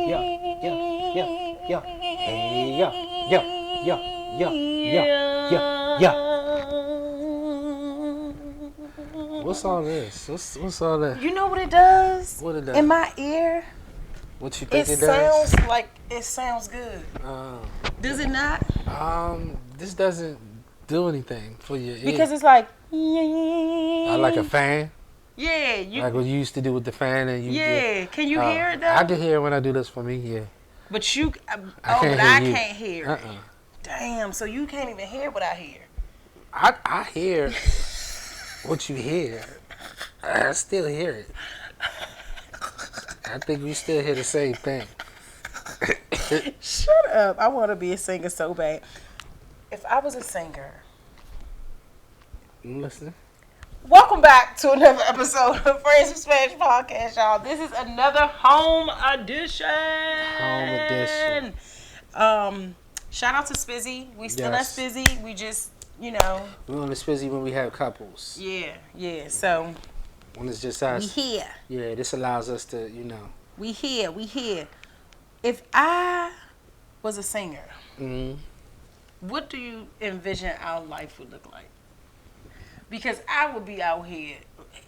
What's all this? What's all that? You know what it does? What it does? In my ear, what you think it it does? sounds like it sounds good. Does it not? This doesn't do anything for your ear. Because it's like like a fan. Yeah, like what you used to do with the fan, and you. Yeah, can you hear it though? I can hear it when I do this for me. Yeah. But you, I can't hear it. Damn, so you can't even hear what I hear. I hear what you hear. I still hear it. I think we still hear the same thing. Shut up. I want to be a singer so bad. If I was a singer. Listen. Welcome back to another episode of Friends with Spanish Podcast, y'all. This is another home edition. Shout out to Spizzy. We still at Spizzy. We just, we're on the Spizzy when we have couples. Yeah. So when it's just us. We here. Yeah, this allows us to, We here. If I was a singer, what do you envision our life would look like? Because I would be out here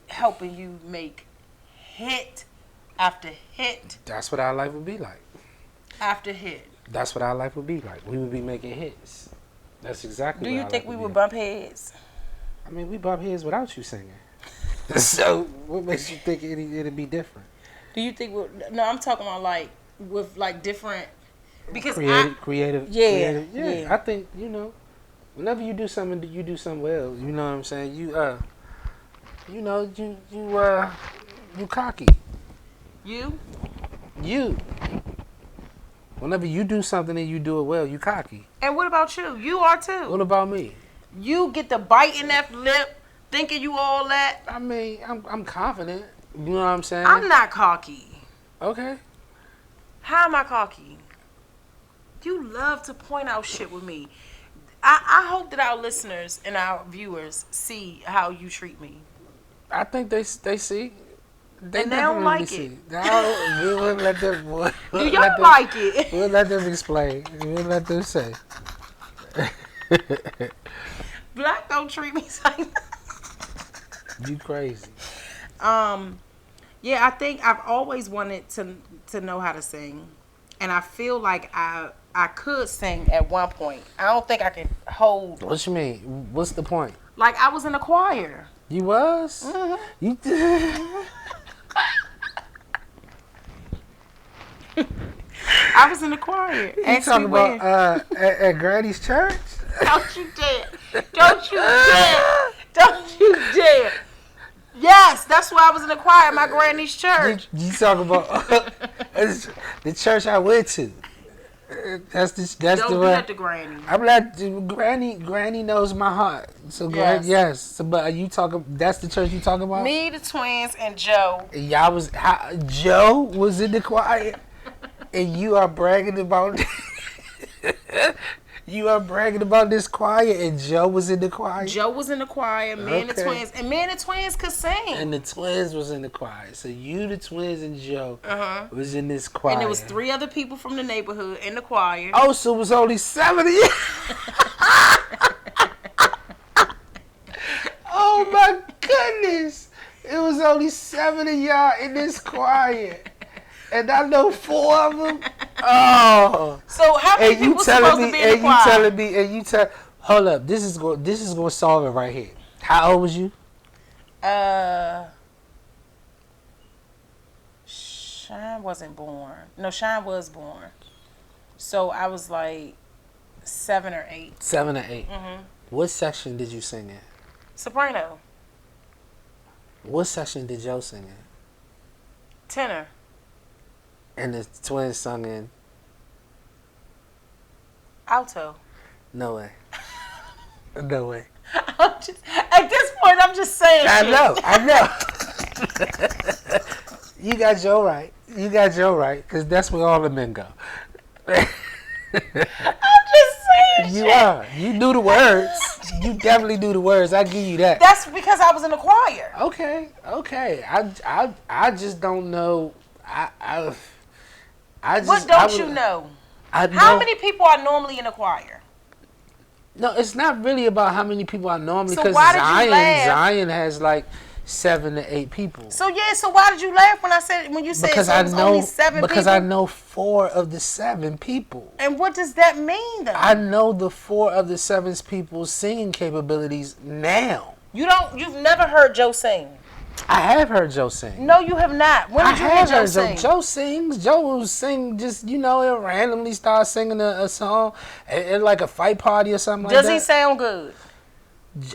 helping you make hit after hit. That's what our life would be like. After hit. That's what our life would be like. We would be making hits. That's exactly. Do you think we would bump heads? I mean, we bump heads without you singing. So what makes you think it'd be different? Do you think? No, I'm talking about like with like different. Because creative. Yeah. I think whenever you do something well. You know what I'm saying? You cocky. You. Whenever you do something and you do it well, you cocky. And what about you? You are too. What about me? You get the bite in that lip, thinking you all that. I mean, I'm confident. You know what I'm saying? I'm not cocky. Okay. How am I cocky? You love to point out shit with me. I hope that our listeners and our viewers see how you treat me. I think they see. They don't like see. it. No, we wouldn't let them. Do y'all like it? We'll let them explain. We'll let them say. Black don't treat me like that. You crazy. Yeah, I think I've always wanted to know how to sing, and I feel like I could sing at one point. I don't think I can hold. What you mean? What's the point? Like I was in a choir. You was? Mm-hmm. You did. I was in the choir. You talking about at Granny's church? Don't you dare! Don't you dare! Don't you dare! Yes, that's why I was in the choir at my granny's church. You talking about the church I went to? That's don't the be way. at the granny. I'm not Granny knows my heart. So yes. So, but are you talking? That's the church you talking about? Me, the twins, and Joe. Y'all was Joe was in the choir, and you are bragging about. You are bragging about this choir, and Joe was in the choir. Joe was in the choir. Me and the twins, and me and the twins could sing. And the twins was in the choir. So you, the twins, and Joe was in this choir. And there was 3 other people from the neighborhood in the choir. Oh, so it was only 7 of you. Oh my goodness! It was only 7 of y'all in this choir, and I know 4 of them. Oh. So how many people supposed to be in the choir? Hold up, this is going to solve it right here. How old was you? Shine wasn't born. No, Shine was born. So I was like 7 or 8. 7 or 8. Mm-hmm. What section did you sing in? Soprano. What section did Joe sing in? Tenor. And the twins sung in? Alto. No way. No way. At this point, I'm just saying. I know. You got Joe right. Because that's where all the men go. I'm just saying. You are. You knew the words. You definitely knew the words. I give you that. That's because I was in the choir. Okay. I just don't know. I What don't you know? How many people are normally in a choir? No, it's not really about how many people are normally. So because why did you laugh? Zion has like 7 to 8 people. So why did you laugh when you said because so it was only 7 people? Because I know 4 of the 7 people. And what does that mean, though? I know the 4 of the 7 people's singing capabilities now. You've never heard Joe sing. I have heard Joe sing. No, you have not. When did you hear Joe sing? Joe sings. Joe will sing just, he'll randomly start singing a song at like a fight party or something like that. Does he sound good?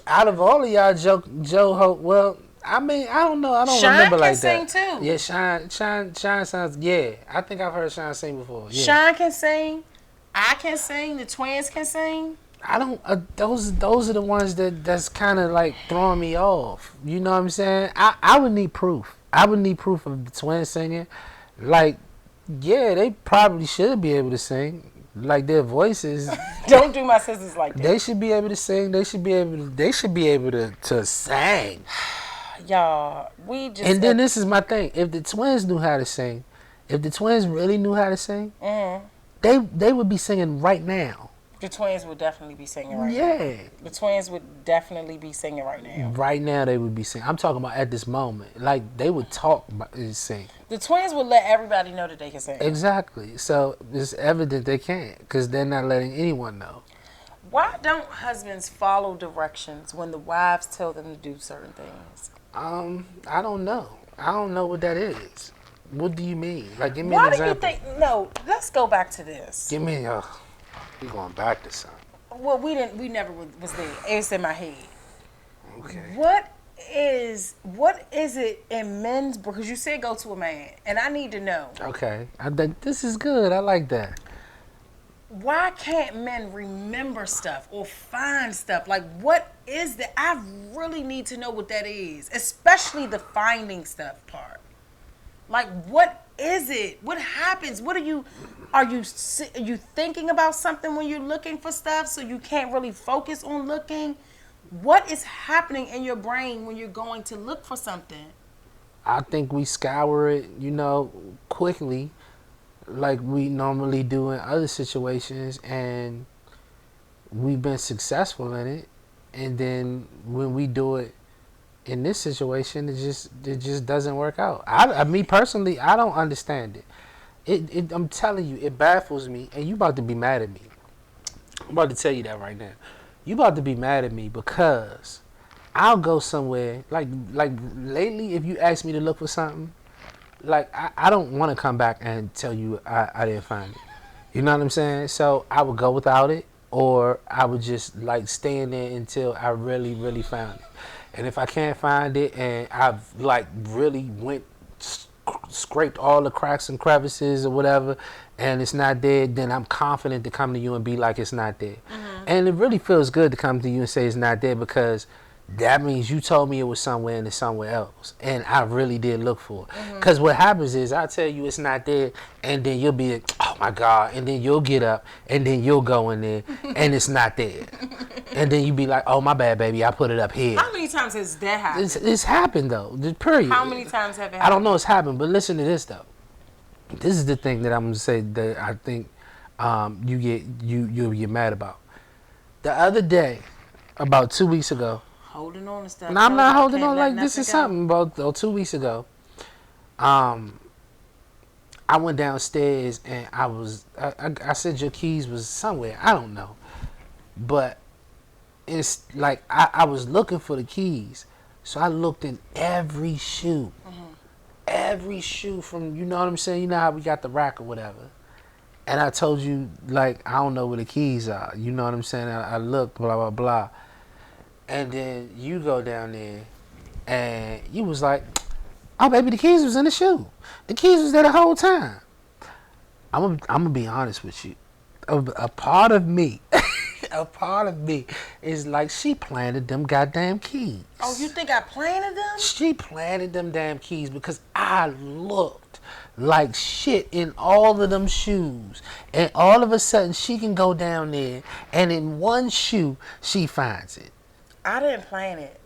Out of all of y'all, Joe, well, I mean, I don't know. I don't remember like that. Shine can sing too. Yeah, Shine sounds, yeah. I think I've heard Shine sing before. Yeah. Shine can sing. I can sing. The twins can sing. I don't. Those are the ones that's kind of like throwing me off. You know what I'm saying? I would need proof. I would need proof of the twins singing. Like, yeah, they probably should be able to sing. Like their voices. Don't do my sisters like that. They should be able to sing. They should be able to sing. Y'all, we just. And then this is my thing. If the twins knew how to sing, if the twins really knew how to sing, they would be singing right now. The twins would definitely be singing right now. Yeah. The twins would definitely be singing right now. Right now they would be singing. I'm talking about at this moment. Like they would talk and sing. The twins would let everybody know that they can sing. Exactly. So it's evident they can't because they're not letting anyone know. Why don't husbands follow directions when the wives tell them to do certain things? I don't know. I don't know what that is. What do you mean? Like, give me an example. Why do you think? No, let's go back to this. Give me a. We're going back to something. Well, we never was there. It's in my head. Okay. What is it in men's? Because you said go to a man, and I need to know. Okay. I think this is good. I like that. Why can't men remember stuff or find stuff? Like, what is that? I really need to know what that is, especially the finding stuff part. Like, what is it? What happens? Are you thinking about something when you're looking for stuff so you can't really focus on looking? What is happening in your brain when you're going to look for something? I think we scour it, quickly like we normally do in other situations, and we've been successful in it. And then when we do it in this situation, it just doesn't work out. Me personally, I don't understand it. I'm telling you, it baffles me, and you about to be mad at me. I'm about to tell you that right now. You about to be mad at me because I'll go somewhere like lately. If you ask me to look for something, like I don't want to come back and tell you I didn't find it. You know what I'm saying? So I would go without it, or I would just like stay in there until I really, really found it. And if I can't find it, and I've like really scraped all the cracks and crevices or whatever, and it's not there, then I'm confident to come to you and be like it's not there. Mm-hmm. And it really feels good to come to you and say it's not there, because that means you told me it was somewhere and it's somewhere else, and I really did look for it. Because what happens is I tell you it's not there, and then you'll be like, oh my God, and then you'll get up and then you'll go in there and it's not there. And then you be like, oh my bad, baby, I put it up here. How many times has that happened? It's happened though, period. How many times have it happened? I don't know it's happened, but listen to this though. This is the thing that I'm gonna say that I think you'll get mad about. The other day, about 2 weeks ago. Holding on to stuff. No, I'm not holding on. Like, this is something about 2 weeks ago. I went downstairs and I said your keys was somewhere. I don't know, but it's like I was looking for the keys, so I looked in every shoe, every shoe from, you know what I'm saying. You know how we got the rack or whatever, and I told you like I don't know where the keys are. You know what I'm saying. I looked, blah blah blah. And then you go down there, and you was like, oh, baby, the keys was in the shoe. The keys was there the whole time. I'm gonna be honest with you. A part of me, is like, she planted them goddamn keys. Oh, you think I planted them? She planted them damn keys because I looked like shit in all of them shoes. And all of a sudden, she can go down there, and in one shoe, she finds it. I didn't plan it.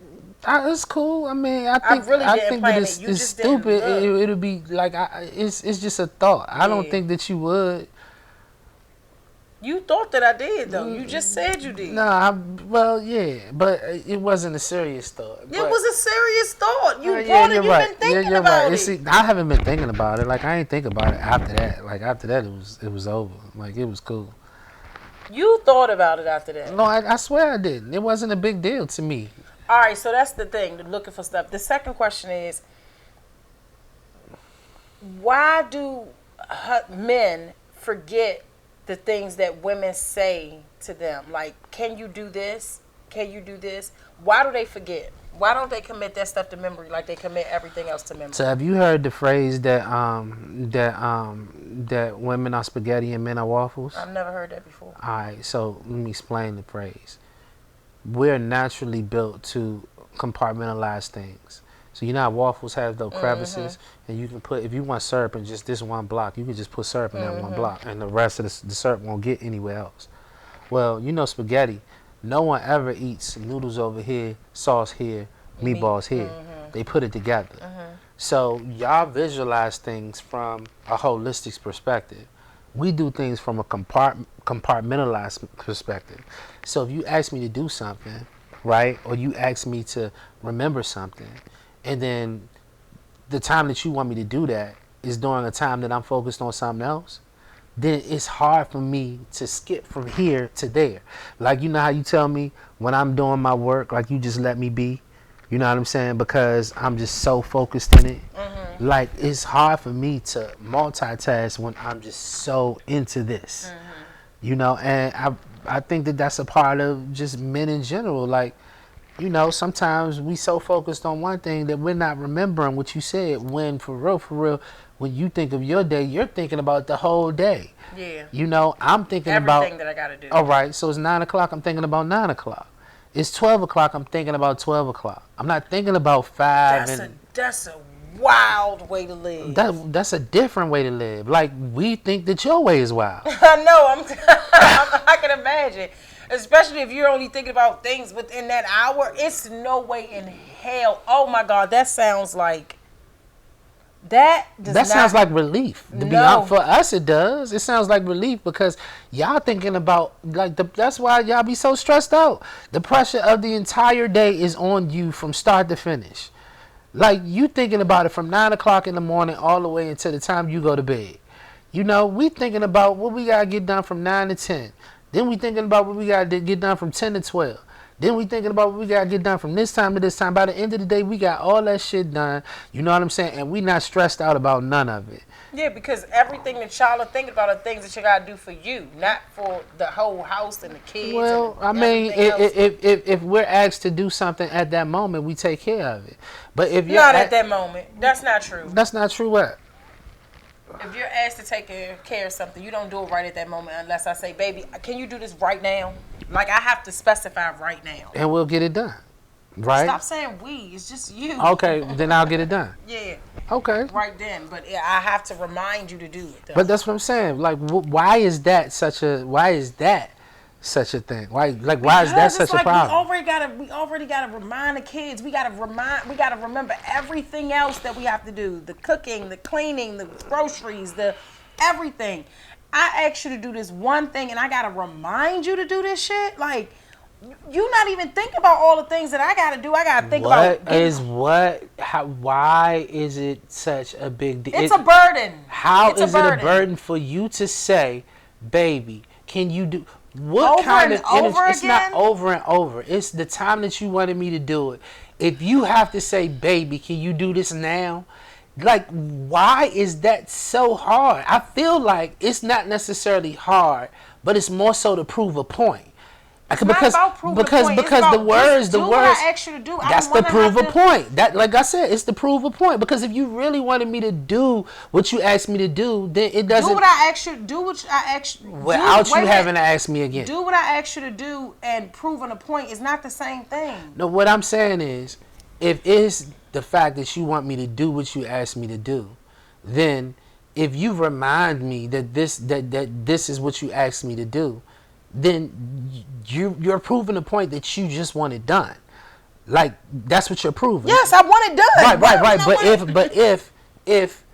It's cool. I mean, I I think really I didn't think that plan it. You it's just didn't stupid. look. It'll be like it's just a thought. I don't Yeah. think that you would. You thought that I did though. You just said you did. Nah, well, yeah, but it wasn't a serious thought. It But was a serious thought. You yeah, brought you're it. You've right. been Yeah, thinking you're right. about it. See, I haven't been thinking about it. Like I ain't think about it after that. Like after that, it was over. Like it was cool. You thought about it after that. No, I swear I didn't. It wasn't a big deal to me. All right, so that's the thing. Looking for stuff. The second question is, why do men forget the things that women say to them? Like, can you do this? Can you do this? Why do they forget? Why don't they commit that stuff to memory like they commit everything else to memory? So have you heard the phrase that that women are spaghetti and men are waffles? I've never heard that before. All right, so let me explain the phrase. We're naturally built to compartmentalize things. So you know how waffles have those crevices, and you can put, if you want syrup in just this one block, you can just put syrup in that one block, and the rest of the syrup won't get anywhere else. Well, you know spaghetti, no one ever eats noodles over here, sauce here, meatballs here. They put it together. So y'all visualize things from a holistic perspective. We do things from a compartmentalized perspective. So if you ask me to do something, right, or you ask me to remember something, and then the time that you want me to do that is during a time that I'm focused on something else, then it's hard for me to skip from here to there. Like, you know how you tell me when I'm doing my work, like you just let me be? You know what I'm saying? Because I'm just so focused in it. Like, it's hard for me to multitask when I'm just so into this. You know, and I think that that's a part of just men in general. Like, you know, sometimes we so focused on one thing that we're not remembering what you said. When for real, when you think of your day, you're thinking about the whole day. Yeah. You know, I'm thinking Everything about that I gotta do. all right, so it's 9 o'clock. I'm thinking about 9 o'clock. It's 12 o'clock. I'm thinking about 12 o'clock. I'm not thinking about 5 That's a wild way to live. that's a different way to live. Like, we think that your way is wild. I know. I can imagine. Especially if you're only thinking about things within that hour. It's no way in hell. Oh my God, that sounds like That sounds like relief. To be No. honest, for us, it does. It sounds like relief because y'all thinking about like that's why y'all be so stressed out. The pressure of the entire day is on you from start to finish. Like, you thinking about it from 9 o'clock in the morning all the way until the time you go to bed. You know, we thinking about what we gotta get done from 9 to 10. Then we thinking about what we gotta get done from 10 to 12. Then we thinking about what we gotta get done from this time to this time. By the end of the day, we got all that shit done. You know what I'm saying? And we not stressed out about none of it. Yeah, because everything that y'all are thinking about are things that you gotta do for you, not for the whole house and the kids. Well, I and mean, everything else. if we're asked to do something at that moment, we take care of it. But if you're Not at that moment. That's not true. that's not true. What? If you're asked to take care of something, you don't do it right at that moment unless I say, baby, can you do this right now? Like, I have to specify right now. And we'll get it done, right? Stop saying we. It's just you. Okay, then I'll get it done. Yeah, Okay. right then. But yeah, I have to remind you to do it, though. But that's what I'm saying. Like, why is that such a thing? Why is that Because such it's a like problem? we already gotta remind the kids. We gotta remember everything else that we have to do: the cooking, the cleaning, the groceries, the everything. I asked you to do this one thing, and I gotta remind you to do this shit. Like, you not even thinking about all the things that I gotta do. I gotta think about. Why is it such a big deal? It's a burden. How It's is it a burden for you to say, baby, can you do what Over kind and of energy? over It's not again? over and over. It's the time that you wanted me to do it. If you have to say, baby, can you do this now? Like, why is that so hard? I feel like it's not necessarily hard, but it's more so to prove a point. It's not about proving a point. It's the about words do what I asked you to do. I that's don't to wanna prove a have to- point. That, like I said, it's to prove a point. Because if you really wanted me to do what you asked me to do, then it doesn't. Do what I asked you. Do what I asked you. Without you having to ask me again. Do what I asked you to do, and proving a point is not the same thing. No, what I'm saying is, if it's the fact that you want me to do what you asked me to do, then if you remind me that this is what you asked me to do, then you're proving the point that you just want it done. Like that's what you're proving. Yes, I want it done. Right. But if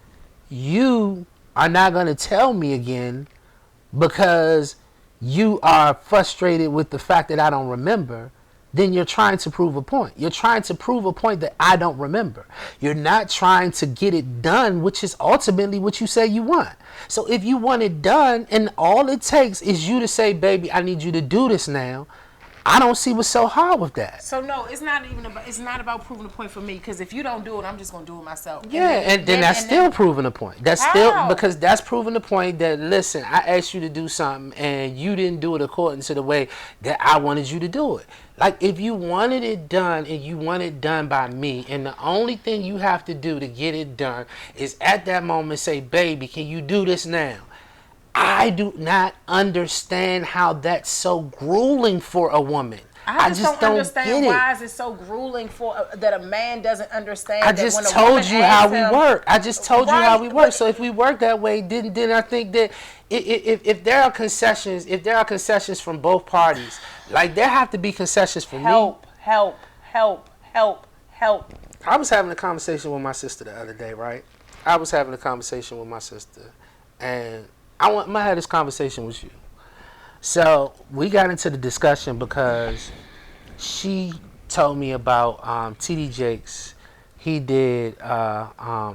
you are not gonna tell me again because you are frustrated with the fact that I don't remember, then you're trying to prove a point. You're trying to prove a point that I don't remember. You're not trying to get it done, which is ultimately what you say you want. So if you want it done and all it takes is you to say, baby, I need you to do this now, I don't see what's so hard with that. So no, it's not even about. It's not about proving a point for me, because if you don't do it, I'm just gonna do it myself. Yeah, and then that's still proving a point. That's still, because that's proving the point that, listen, I asked you to do something and you didn't do it according to the way that I wanted you to do it. Like, if you wanted it done and you want it done by me, and the only thing you have to do to get it done is at that moment say, baby, can you do this now? I do not understand how that's so grueling for a woman. I just don't understand why is it so grueling for that a man doesn't understand. I just told you how we work. I just told you how we work. So if we work that way, then I think that if there are concessions from both parties, like there have to be concessions from me. Help. I was having a conversation with my sister the other day, right? And I to have this conversation with you. So we got into the discussion because she told me about TD Jakes. He did a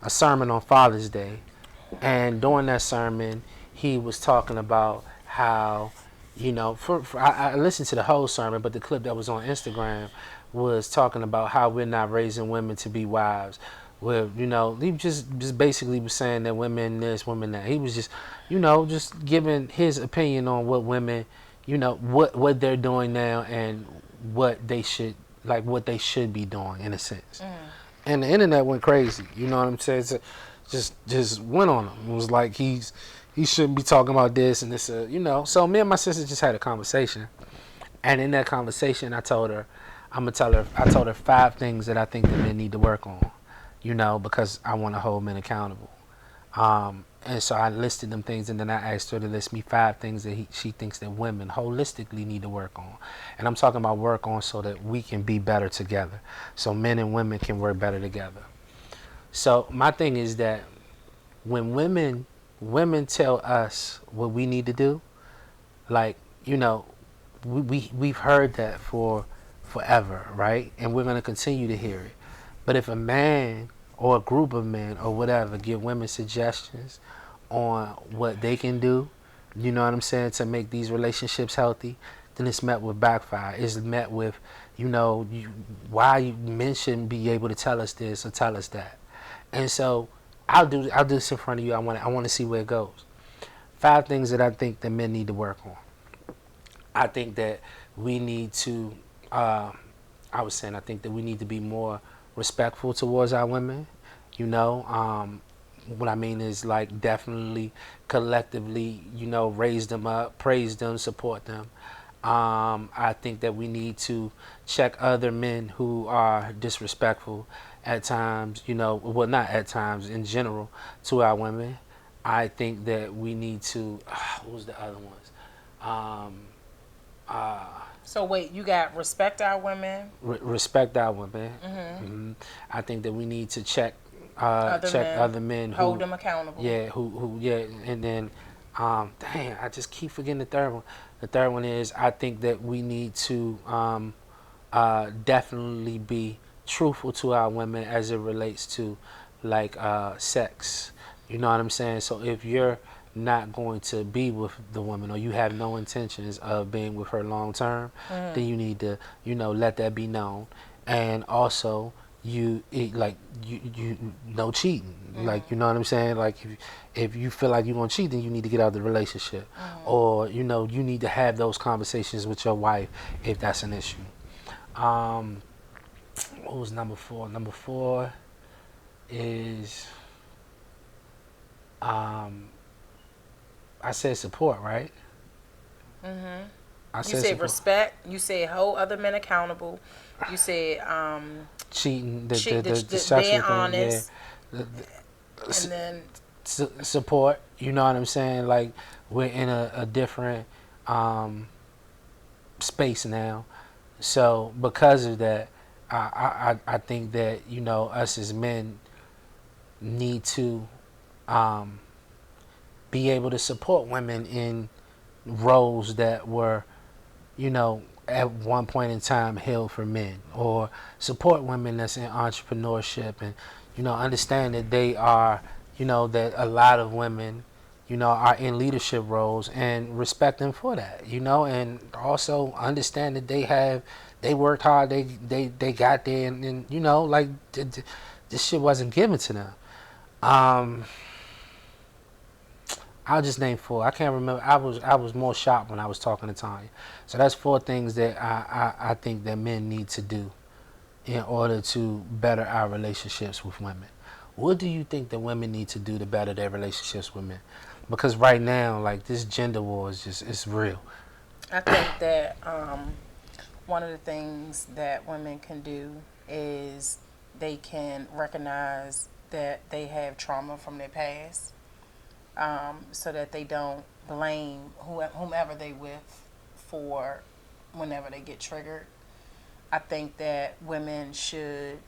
sermon on Father's Day, and during that sermon, he was talking about how, you know, I listened to the whole sermon, but the clip that was on Instagram was talking about how we're not raising women to be wives. Where, you know, he just basically was saying that women this, women that. He was just, you know, just giving his opinion on what women, you know, what they're doing now and what they should be doing in a sense. And the internet went crazy. You know what I'm saying? Just went on him. It was like he shouldn't be talking about this and this, you know. So me and my sister just had a conversation, and in that conversation, I told her 5 things that I think the men need to work on. You know, because I want to hold men accountable. And so I listed them things, and then I asked her to list me 5 things that she thinks that women holistically need to work on. And I'm talking about work on so that we can be better together. So men and women can work better together. So my thing is that when women tell us what we need to do, like, you know, we've heard that for forever, right? And we're going to continue to hear it. But if a man or a group of men or whatever give women suggestions on what they can do, you know what I'm saying, to make these relationships healthy, then it's met with backfire. It's met with, you know, why men shouldn't be able to tell us this or tell us that. And so I'll do this in front of you. I want to see where it goes. 5 things that I think that men need to work on. I think that we need to. I think that we need to be more respectful towards our women. You know, what I mean is, like, definitely collectively, you know, raise them up, praise them, support them. I think that we need to check other men who are disrespectful at times, you know, well, not at times, in general, to our women. I think that we need to, what was the other ones? So wait, you got respect our women. Respect our women. I think that we need to check other men, hold them accountable. Yeah, and then, dang, I just keep forgetting the third one. The third one is, I think that we need to definitely be truthful to our women as it relates to, like, sex. You know what I'm saying? So if you're not going to be with the woman, or you have no intentions of being with her long term, then you need to, you know, let that be known. And also, you no cheating. Like, you know what I'm saying? Like, if you feel like you're gonna cheat, then you need to get out of the relationship, or, you know, you need to have those conversations with your wife if that's an issue. What was number 4? Number 4 is I said support, right? You said respect. You said hold other men accountable. You said cheating, being honest, and then support. You know what I'm saying? Like, we're in a different space now. So because of that, I think that us as men need to um, be able to support women in roles that were at one point in time held for men, or support women that's in entrepreneurship, and understand that they are that a lot of women are in leadership roles, and respect them for that, and also understand that they worked hard, they got there, and like this shit wasn't given to them. um I'll just name four. I can't remember. I was more shocked when I was talking to Tanya. So that's four things that I think that men need to do in order to better our relationships with women. What do you think that women need to do to better their relationships with men? Because right now, like, this gender war is just, it's real. I think that one of the things that women can do is they can recognize that they have trauma from their past, so that they don't blame whomever they with for whenever they get triggered. I think that women should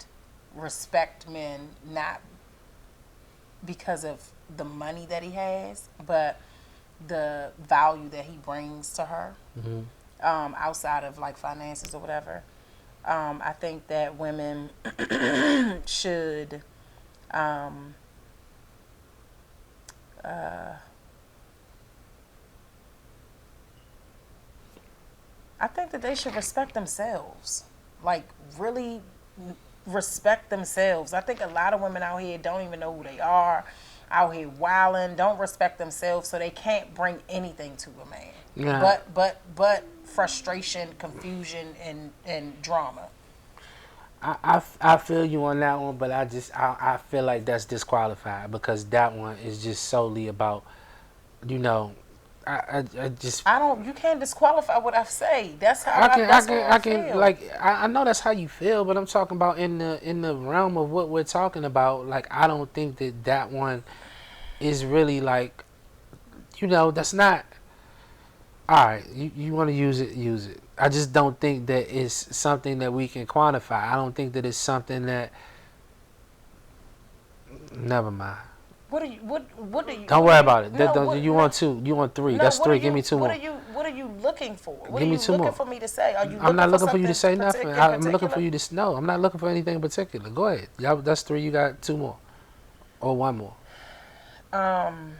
respect men not because of the money that he has, but the value that he brings to her, Mm-hmm. outside of like finances or whatever. I think that women should um, uh, I think that they should respect themselves. Like, really respect themselves. I think a lot of women out here don't even know who they are, out here wilding, don't respect themselves, so they can't bring anything to a man. Yeah, But frustration, confusion, and drama. I feel you on that one, but I feel like that's disqualified, because that one is just solely about you know I just I don't. You can't disqualify what I say. That's how. I can, I That's what can, I I can, feel. like, I know that's how you feel, but I'm talking about in the realm of what we're talking about. Like, I don't think that that one is really like, that's not all right. You want to use it, use it. I just don't think that it's something that we can quantify. I don't think that it's something that. Never mind. What are you? What do you? Don't What are worry you? about it. No. What? You No. want two. You want three. No. That's What are three. Give me you? two What are more. you? What are you looking for? What are Give me you two looking more. for me to say? Are you I'm looking not for looking for you something to say nothing. in I'm looking for particular? you to no. I'm not looking for anything in particular. Go ahead. Y'all, that's three. You got two more or one more. Um.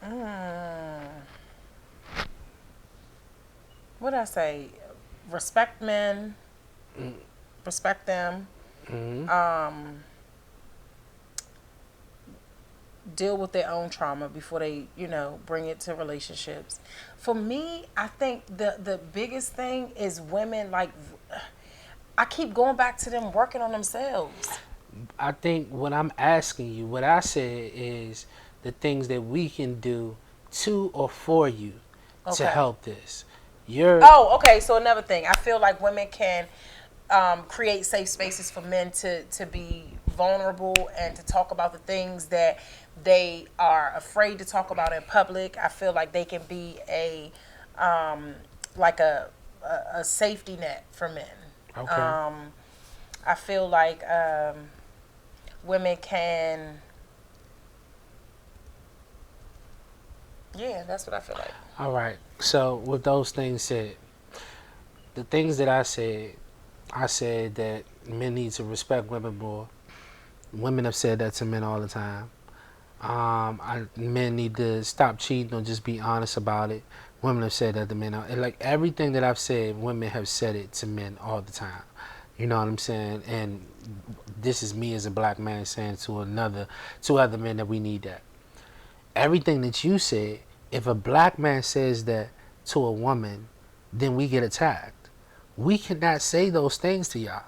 Mm, what did I say? Respect men. Respect them. Mm-hmm. Um. Deal with their own trauma before they, bring it to relationships. For me, I think the biggest thing is women, like, I keep going back to them working on themselves. I think what I'm asking you, what I said is the things that we can do to or for you to Okay. help this. You're Oh, okay. So another thing, I feel like women can create safe spaces for men to be vulnerable and to talk about the things that they are afraid to talk about in public. I feel like they can be um, like a safety net for men. okay. Um, I feel like women can. Yeah, that's what I feel like. All right. So with those things said, the things that I said that men need to respect women more. Women have said that to men all the time. Men need to stop cheating or just be honest about it. Women have said that to men. Like, everything that I've said, women have said it to men all the time. You know what I'm saying? And this is me as a black man saying to other men that we need that. Everything that you said, if a black man says that to a woman, then we get attacked. We cannot say those things to y'all.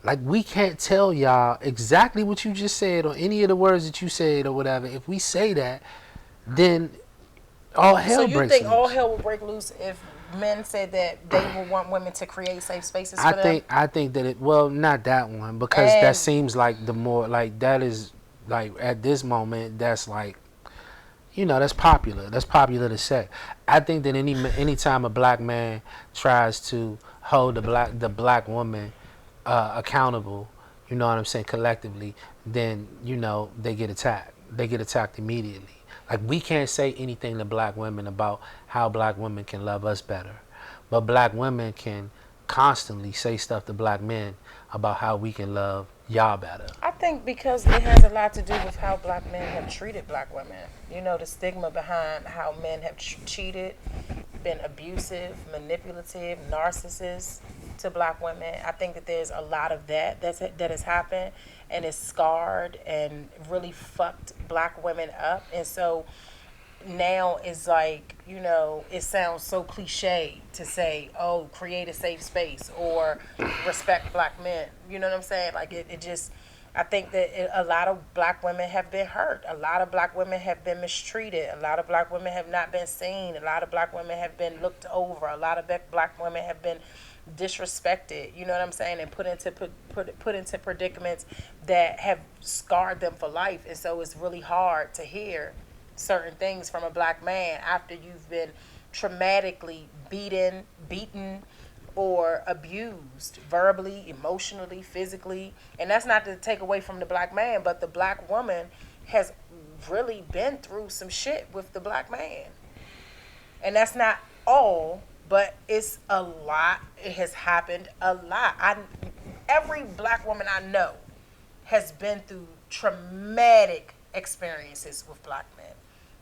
Like, we can't tell y'all exactly what you just said or any of the words that you said or whatever. If we say that, then all So hell you breaks think all loose. hell will break loose if men said that they will want women to create safe spaces for them. I think that it, well, not that one, because that And seems like the more like that is like at this moment that's like, that's popular. That's popular to say. I think that anytime a black man tries to hold the black woman accountable, you know what I'm saying, collectively, then they get attacked. They get attacked immediately. Like, we can't say anything to black women about how black women can love us better, but black women can constantly say stuff to black men about how we can love y'all better. I think because it has a lot to do with how black men have treated black women. You know, the stigma behind how men have cheated, been abusive, manipulative, narcissists to black women. I think that there's a lot of that has happened, and it's scarred and really fucked black women up. And so now it's like, it sounds so cliche to say, oh, create a safe space or respect black men. You know what I'm saying? Like, it just, I think that a lot of black women have been hurt. A lot of black women have been mistreated. A lot of black women have not been seen. A lot of black women have been looked over. A lot of black women have been disrespected. You know what I'm saying? And put into predicaments that have scarred them for life. And so it's really hard to hear certain things from a black man after you've been traumatically beaten, or abused verbally, emotionally, physically. And that's not to take away from the black man, but the black woman has really been through some shit with the black man. And that's not all, but it's a lot. It has happened a lot. Every black woman I know has been through traumatic experiences with black men.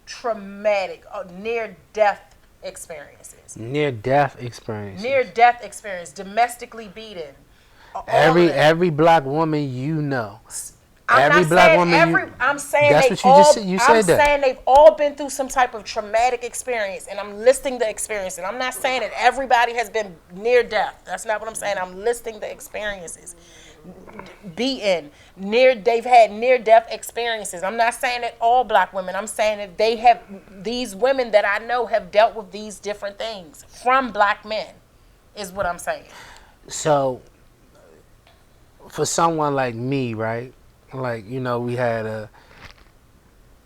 Traumatic, near death experiences. Near death experiences. Near death experience, domestically beaten. Every black woman I'm saying that's what you just said. You said that. I'm saying they've all been through some type of traumatic experience, and I'm listing the experience. And I'm not saying that everybody has been near death. That's not what I'm saying. I'm listing the experiences. Beaten, they've had near death experiences. I'm not saying that all black women. I'm saying that these women that I know have dealt with these different things from black men, is what I'm saying. So, for someone like me, right? Like, we had a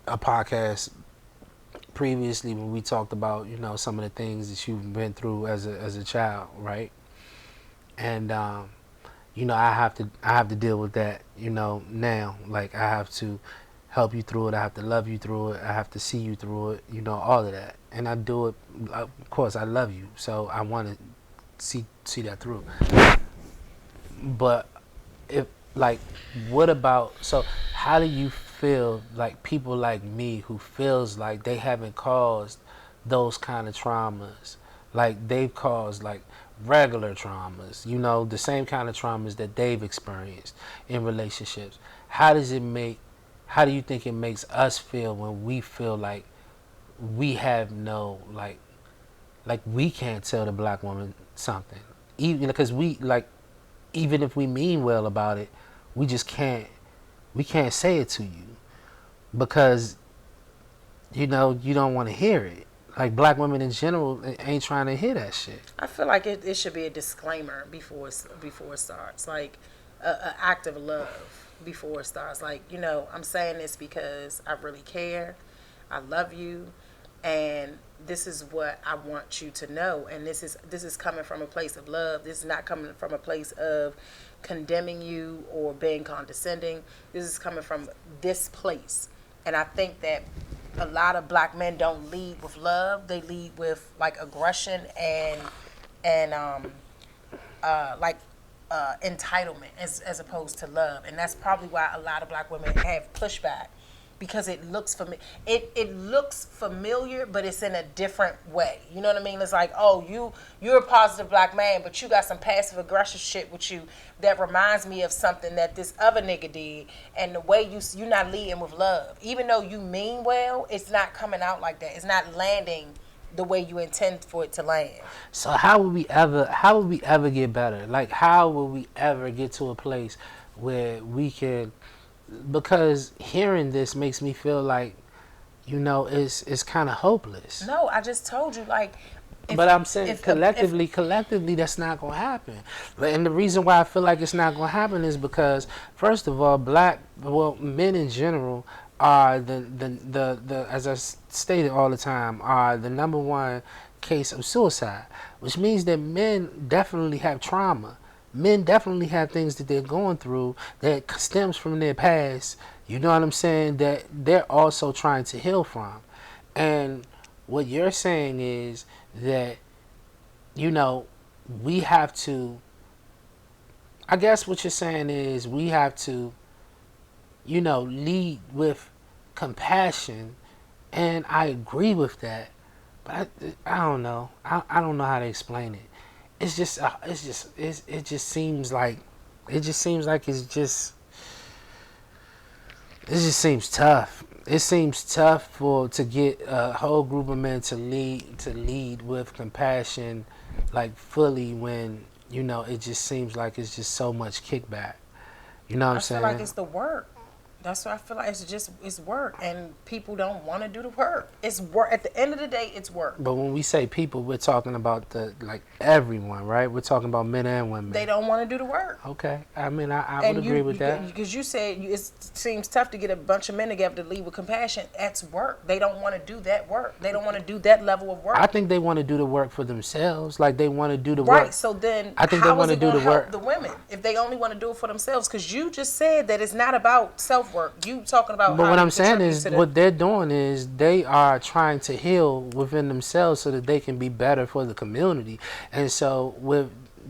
podcast previously when we talked about, some of the things that you've been through as a child, right? And I have to deal with that, now. Like, I have to help you through it. I have to love you through it. I have to see you through it, all of that. And I do it, of course, I love you, so I want to see that through. But so how do you feel like people like me who feels like they haven't caused those kind of traumas, like they've caused like regular traumas, the same kind of traumas that they've experienced in relationships? How do you think it makes us feel when we feel like we have no, like we can't tell the black woman something, even because even if we mean well about it, we just can't say it to you because you don't want to hear it. Like, black women in general ain't trying to hear that shit. I feel like it should be a disclaimer before it starts, like an act of love before it starts. Like, I'm saying this because I really care, I love you, and this is what I want you to know. And this is coming from a place of love. This is not coming from a place of condemning you or being condescending. This is coming from this place. And I think that a lot of black men don't lead with love. They lead with like aggression and entitlement as opposed to love. And that's probably why a lot of black women have pushback, because it looks it looks familiar, but it's in a different way. You know what I mean? It's like, oh, you're a positive black man, but you got some passive aggressive shit with you that reminds me of something that this other nigga did, and the way you're not leading with love. Even though you mean well, it's not coming out like that. It's not landing the way you intend for it to land. So how would we ever get better? Like, how will we ever get to a place where we can? Because hearing this makes me feel like, it's kind of hopeless. No, I just told you, like, if But I'm saying if collectively, that's not gonna happen. And the reason why I feel like it's not gonna happen is because, first of all, men in general are the as I stated all the time, are the number one case of suicide, which means that men definitely have trauma. Men definitely have things that they're going through that stems from their past. You know what I'm saying? That they're also trying to heal from. And what you're saying is that, you know, we have to, I guess what you're saying is we have to, lead with compassion. And I agree with that. But I don't know. I don't know how to explain it. It just seems like, it just seems like it just seems tough. It seems tough to get a whole group of men to lead with compassion, like fully, when it just seems like it's just so much kickback. You know what I'm I feel like saying? it's the work. That's what I feel like. It's work, and people don't want to do the work. It's work. At the end of the day, it's work. But when we say people, we're talking about the like everyone, right? We're talking about men and women. They don't want to do the work. Okay, I mean, I would agree with that. Because you said it seems tough to get a bunch of men together to lead with compassion. That's work. They don't want to do that work. They don't want to do that level of work. I think they want to do the work for themselves. Like they want to do the work. Right. So then, I think they how want is to it do going the to help work. the women if they only want to do it for themselves? Because you just said that it's not about self work. You talking about. But how what you I'm saying contribute is, to the, what they're doing is they are trying to heal within themselves so that they can be better for the community. And so,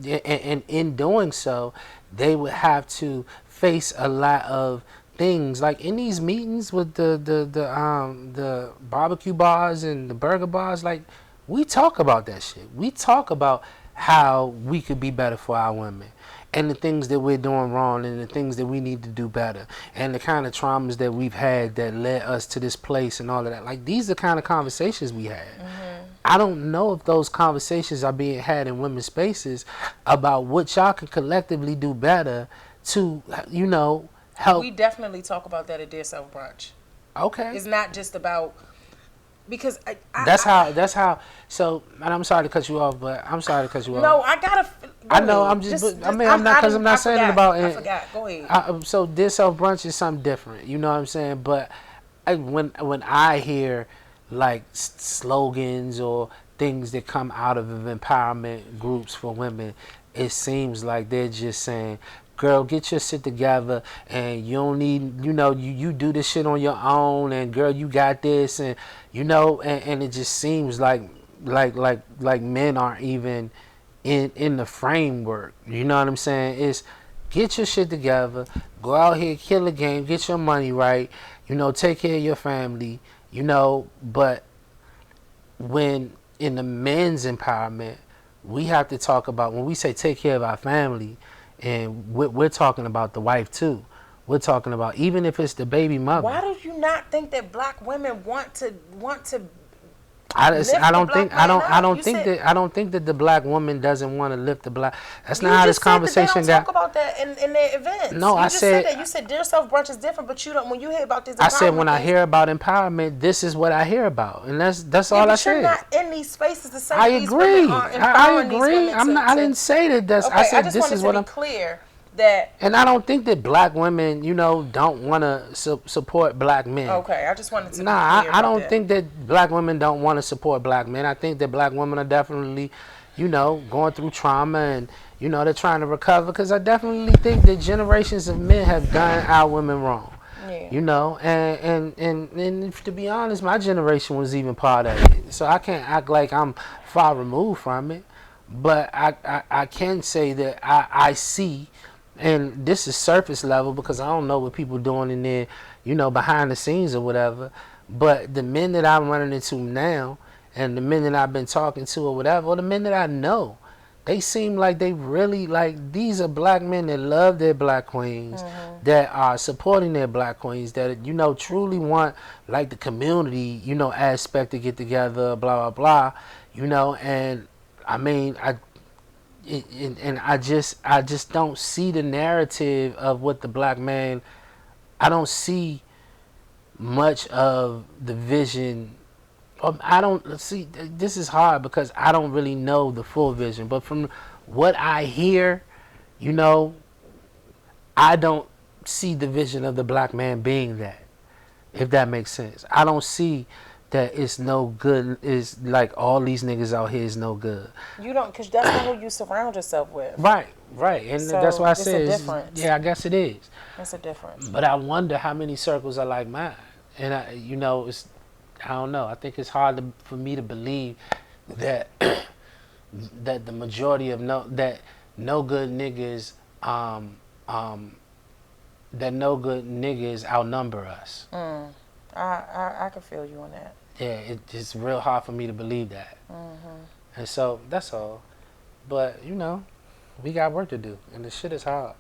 and in doing so, they would have to face a lot of things. Like in these meetings with the barbecue bars and the burger bars, like we talk about that shit. We talk about how we could be better for our women, and the things that we're doing wrong, and the things that we need to do better, and the kind of traumas that we've had that led us to this place, and all of that. Like these are the kind of conversations we had. I don't know if those conversations are being had in women's spaces about what y'all can collectively do better to, help. we definitely talk about that at Dear Self Brunch. Okay. It's not just about because That's how. So, and I'm sorry to cut you off, but I'm sorry to cut you off. No, I gotta. I know. I'm just. I mean, I'm not, because I'm not saying it about. I forgot. Go ahead. So this self brunch is something different. You know what I'm saying? But when I hear like slogans or things that come out of empowerment groups for women, it seems like they're just saying, girl, get your shit together, and you don't need, you do this shit on your own, and girl, you got this, and and it just seems like men aren't even in the framework. You know what I'm saying? It's get your shit together, go out here, kill a game, get your money right, take care of your family, but when in the men's empowerment, we have to talk about, when we say take care of our family, and we're talking about the wife too. We're talking about, even if it's the baby mother. Why do you not think that black women want to I don't think that the black woman doesn't want to lift the black. That's not how this conversation got. Talk about that in their events. No, I said that. You said Dear Self Brunch is different, but you don't. When you hear about this, I said when I hear about empowerment, this is what I hear about, and that's all I said. You're not in these spaces to say I agree. I agree. I'm not. I didn't say that. That's. Okay, I said just this is what I'm clear. That, and I don't think that black women, don't want to support black men. Okay, I just wanted to. I don't think that black women don't want to support black men. I think that black women are definitely, going through trauma, and they're trying to recover. Because I definitely think that generations of men have done our women wrong. Yeah. And to be honest, my generation was even part of it. So I can't act like I'm far removed from it. But I can say that I see. And this is surface level because I don't know what people doing in there, behind the scenes or whatever. But the men that I'm running into now, and the men that I've been talking to or whatever, or the men that I know, they seem like they really, like, these are black men that love their black queens, that are supporting their black queens, that, truly want, like, the community, aspect to get together, blah, blah, blah, and I mean, I just don't see the narrative of what the black man. I don't see much of the vision I don't see. This is hard because I don't really know the full vision. But from what I hear, you know, I don't see the vision of the black man being that. If that makes sense, I don't see that it's no good. Is like all these niggas out here is no good. You don't, because that's not who you surround yourself with. Right, right, and that's So why I it's a said, difference. yeah, I guess it is. That's a difference. But I wonder how many circles are like mine, and it's I don't know. I think it's hard for me to believe that that the majority of no good niggas that no good niggas outnumber us. I can feel you on that. Yeah, it's real hard for me to believe that, and so that's all. But we got work to do, and the shit is hard.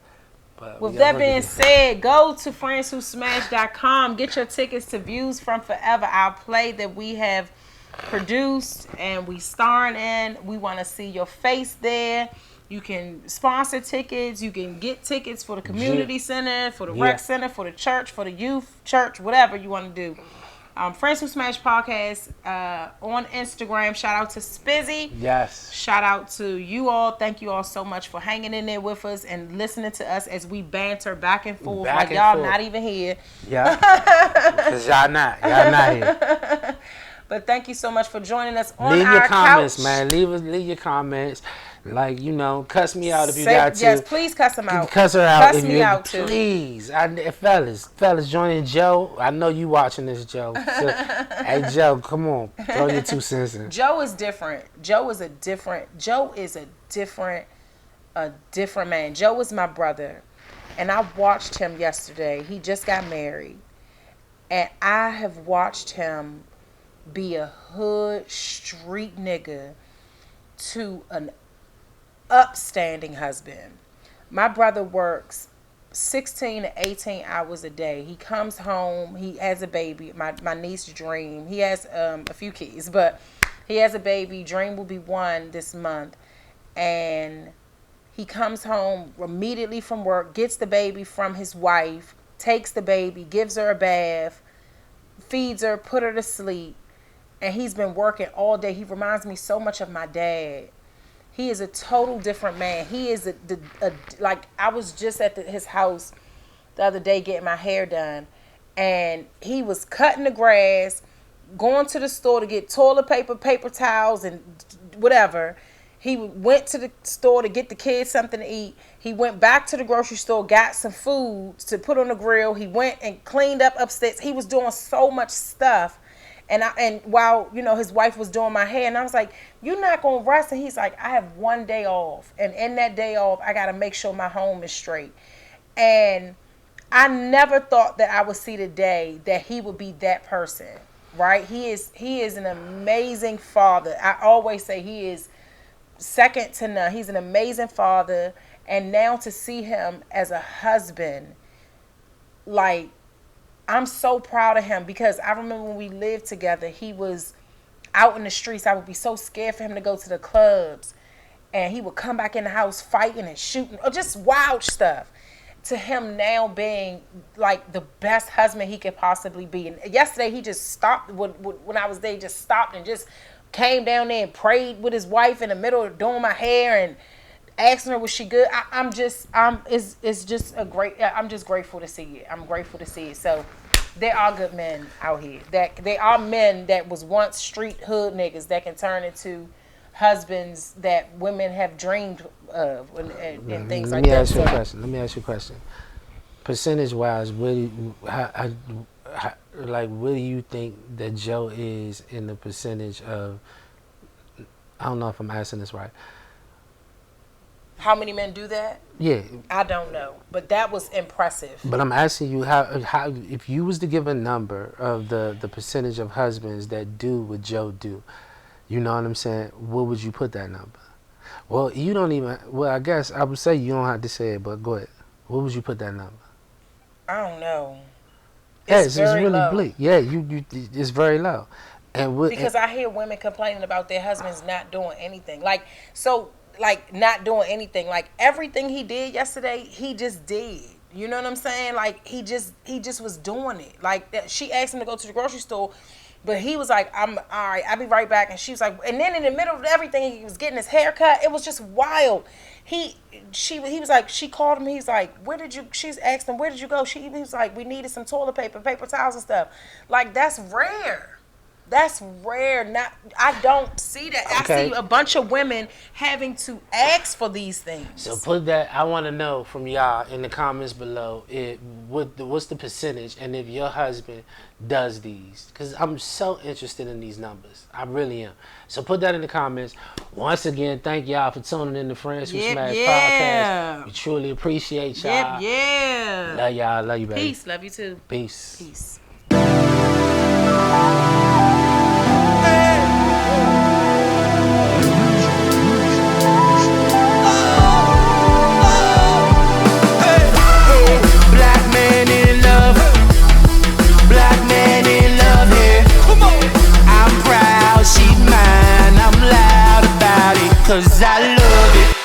But with that being said, go to friendswhosmash.com. Get your tickets to Views from Forever, our play that we have produced and we starring in. We want to see your face there. You can sponsor tickets. You can get tickets for the community center, for the rec center, for the church, for the youth church, whatever you want to do. Friends Who Smash Podcast on Instagram. Shout out to Spizzy. Yes. Shout out to you all. Thank you all so much for hanging in there with us and listening to us as we banter back and forth like y'all not even here. Yeah. Because y'all not here. But thank you so much for joining us on Leave our your comments, couch. man. Leave your comments. Like, cuss me out if you got to. Yes, please cuss him out. Cuss her out. Cuss me out, too. Please. Fellas, joining Joe. I know you watching this, Joe. So, hey, Joe, come on. Throw your 2 cents in. Joe is different. Joe is a different man. Joe is my brother. And I watched him yesterday. He just got married. And I have watched him be a hood street nigga to an upstanding husband. My brother works 16 to 18 hours a day. He comes home. He has a baby. My niece Dream. He has a few kids, but he has a baby. Dream will be 1 this month. And he comes home immediately from work, gets the baby from his wife, takes the baby, gives her a bath, feeds her, put her to sleep. And he's been working all day. He reminds me so much of my dad. He is a total different man. He is like, I was just at his house the other day getting my hair done, and he was cutting the grass, going to the store to get toilet paper, paper towels, and whatever. He went to the store to get the kids something to eat. He went back to the grocery store, got some food to put on the grill. He went and cleaned up upstairs. He was doing so much stuff. And while, his wife was doing my hair, and I was like, you're not going to rest? And he's like, I have 1 day off. And in that day off, I got to make sure my home is straight. And I never thought that I would see the day that he would be that person, right? He is an amazing father. I always say he is second to none. He's an amazing father. And now to see him as a husband, like, I'm so proud of him, because I remember when we lived together, he was out in the streets. I would be so scared for him to go to the clubs, and he would come back in the house fighting and shooting, or just wild stuff. To him now being like the best husband he could possibly be. And yesterday he just stopped when I was there. He just stopped and just came down there and prayed with his wife in the middle of doing my hair and asking her was she good. It's just a great. I'm just grateful to see it. I'm grateful to see it. So there are good men out here. That they are men that was once street hood niggas that can turn into husbands that women have dreamed of and things like that. Let me ask you a question. Percentage wise, what do you think that Joe is in the percentage of? I don't know if I'm asking this right. How many men do that? Yeah. I don't know, but that was impressive. But I'm asking you how if you was to give a number of the percentage of husbands that do what Joe do, you know what I'm saying? What would you put that number? Well, you don't even. Well, I guess I would say you don't have to say it, but go ahead. What would you put that number? I don't know. It's really low. bleak. Yeah, you it's very low, and because I hear women complaining about their husbands not doing anything. Not doing anything. Like, everything he did yesterday, he just did. You know what I'm saying? Like, he just was doing it. Like, that, she asked him to go to the grocery store. But he was like, I'm all right, I'll be right back. And she was like, and then in the middle of everything, he was getting his hair cut. It was just wild. He was like, she called him. He's like, where did you? She's asked him, where did you go? He was like, we needed some toilet paper, paper towels and stuff. Like, that's rare. That's rare. Not, I don't see that. Okay. I see a bunch of women having to ask for these things. So put that. I want to know from y'all in the comments below. What's the percentage, and if your husband does these? Because I'm so interested in these numbers. I really am. So put that in the comments. Once again, thank y'all for tuning in to Friends Who Smash Podcast. We truly appreciate y'all. Yeah. Love y'all. Love you, baby. Peace. Love you too. Peace. Peace. Cause I love it.